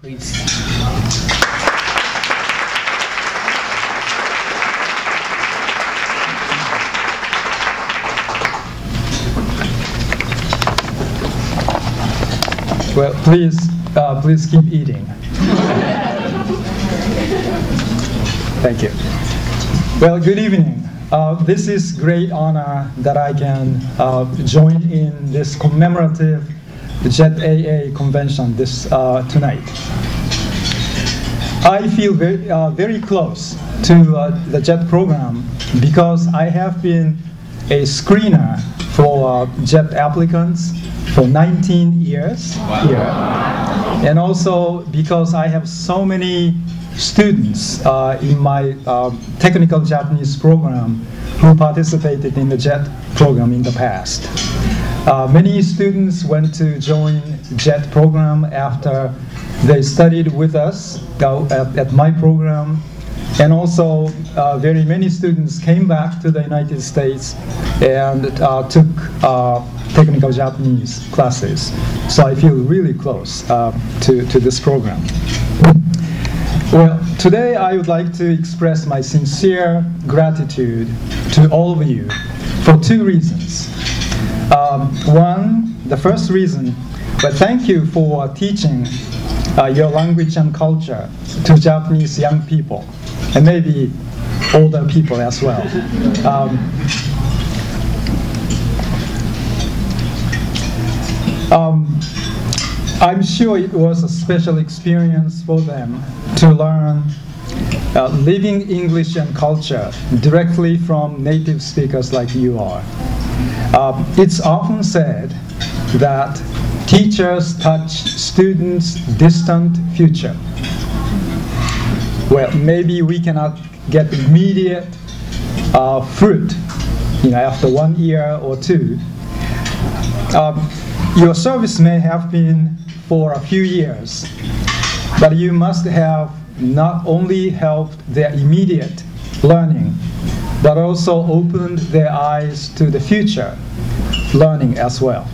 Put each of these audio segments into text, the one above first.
Please. Well, please keep eating. Thank you. Well, good evening. This is great honor that I can join in this commemorative JET AA convention tonight. I feel very close to the JET program because I have been a screener for JET applicants for 19 years here. And also because I have so many students in my technical Japanese program who participated in the JET program in the past. Many students went to join JET program after they studied with us at my program, and also very many students came back to the United States and took technical Japanese classes. So I feel really close to this program. Well, today I would like to express my sincere gratitude to all of you for two reasons. The first reason, but thank you for teaching your language and culture to Japanese young people, and maybe older people as well. I'm sure it was a special experience for them to learn living English and culture directly from native speakers like you are. It's often said that teachers touch students' distant future. Well, maybe we cannot get immediate fruit, after 1 year or two. Your service may have been for a few years, but you must have not only helped their immediate learning, but also opened their eyes to the future learning as well.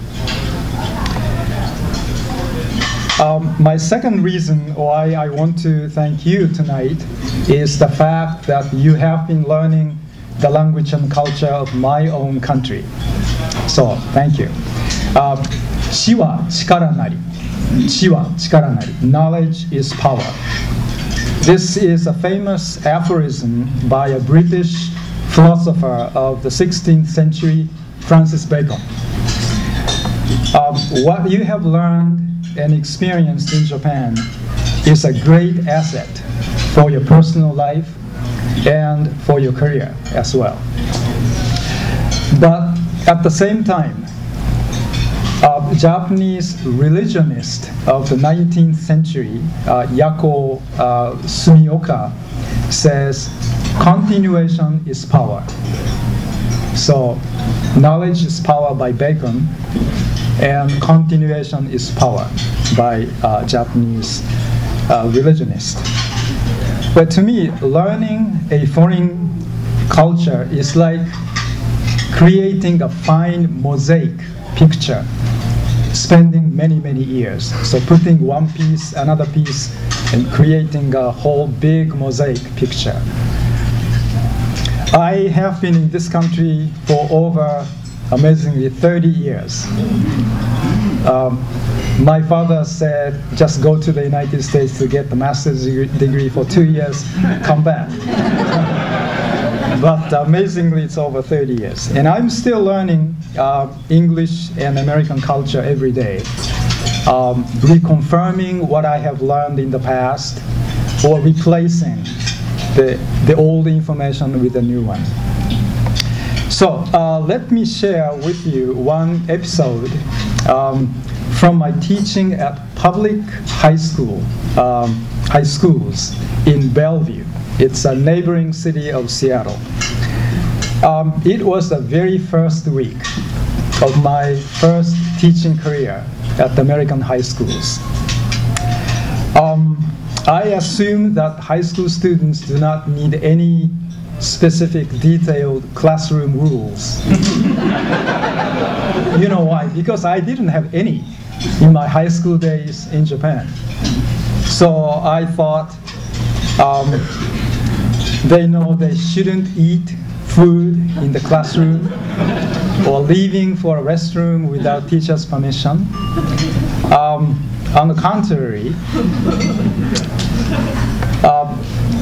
My second reason why I want to thank you tonight is the fact that you have been learning the language and culture of my own country. So, thank you. 知は力なり。知は力なり。Knowledge is power. This is a famous aphorism by a British philosopher of the 16th century, Francis Bacon. What you have learned and experienced in Japan is a great asset for your personal life and for your career as well. But at the same time, a Japanese religionist of the 19th century, Yako Sumioka, says continuation is power. So knowledge is power by Bacon, and continuation is power by Japanese religionist. But to me, learning a foreign culture is like creating a fine mosaic picture, spending many years. So putting one piece, another piece, and creating a whole big mosaic picture. I have been in this country for over, amazingly, 30 years. My father said, just go to the United States to get the master's degree for 2 years, come back. But amazingly, it's over 30 years. And I'm still learning English and American culture every day, reconfirming what I have learned in the past, or replacing the old information with the new one. So let me share with you one episode from my teaching at public high schools in Bellevue. It's a neighboring city of Seattle. It was the very first week of my first teaching career at the American high schools. I assume that high school students do not need any specific detailed classroom rules. You know why? Because I didn't have any in my high school days in Japan. So I thought they know they shouldn't eat food in the classroom or leaving for a restroom without teacher's permission. On the contrary,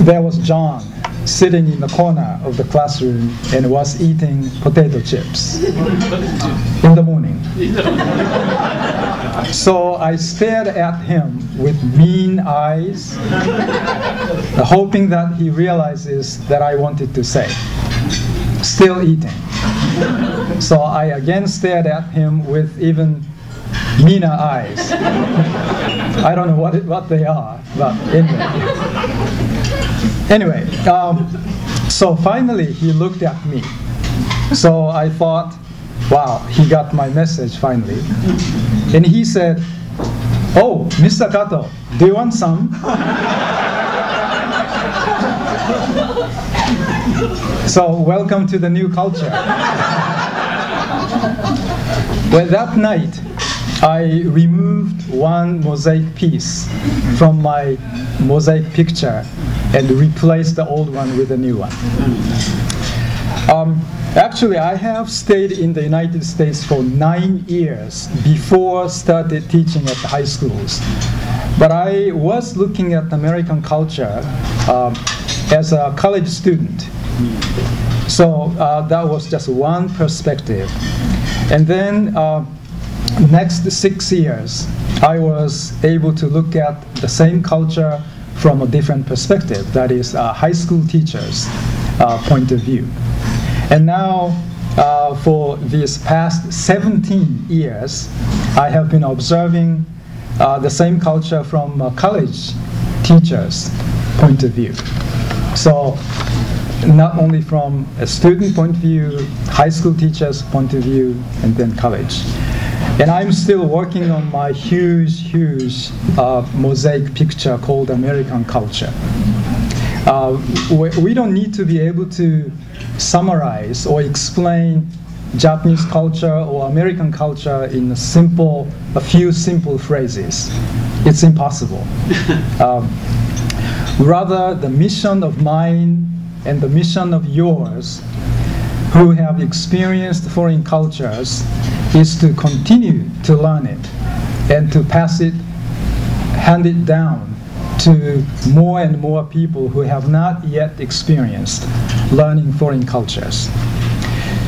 there was John sitting in the corner of the classroom and was eating potato chips in the morning. So I stared at him with mean eyes, hoping that he realizes that I wanted to say, still eating. So I again stared at him with even meaner eyes. I don't know what they are, but anyway. So finally he looked at me. So I thought, wow, he got my message finally. And he said, "Oh, Mr. Kato, do you want some?" So welcome to the new culture. Well, that night, I removed one mosaic piece from my mosaic picture and replaced the old one with a new one. Actually, I have stayed in the United States for 9 years before started teaching at the high schools. But I was looking at American culture as a college student. So that was just one perspective. And then next 6 years, I was able to look at the same culture from a different perspective, that is a high school teacher's point of view. And now, for these past 17 years, I have been observing the same culture from a college teacher's point of view. So, not only from a student point of view, high school teacher's point of view, and then college. And I'm still working on my huge mosaic picture called American culture. We don't need to be able to summarize or explain Japanese culture or American culture in a few simple phrases. It's impossible. Rather, the mission of mine and the mission of yours, who have experienced foreign cultures, is to continue to learn it and to hand it down to more and more people who have not yet experienced learning foreign cultures.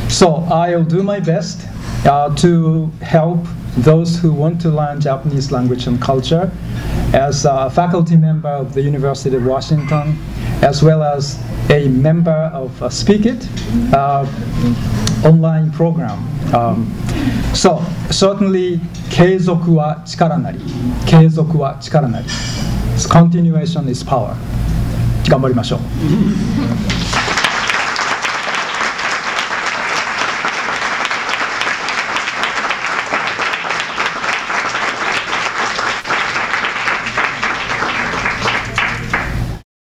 So I'll do my best to help those who want to learn Japanese language and culture as a faculty member of the University of Washington, as well as a member of Speak It online program. So certainly 継続は力なり。継続は力なり。Continuation is power. 頑張りましょう。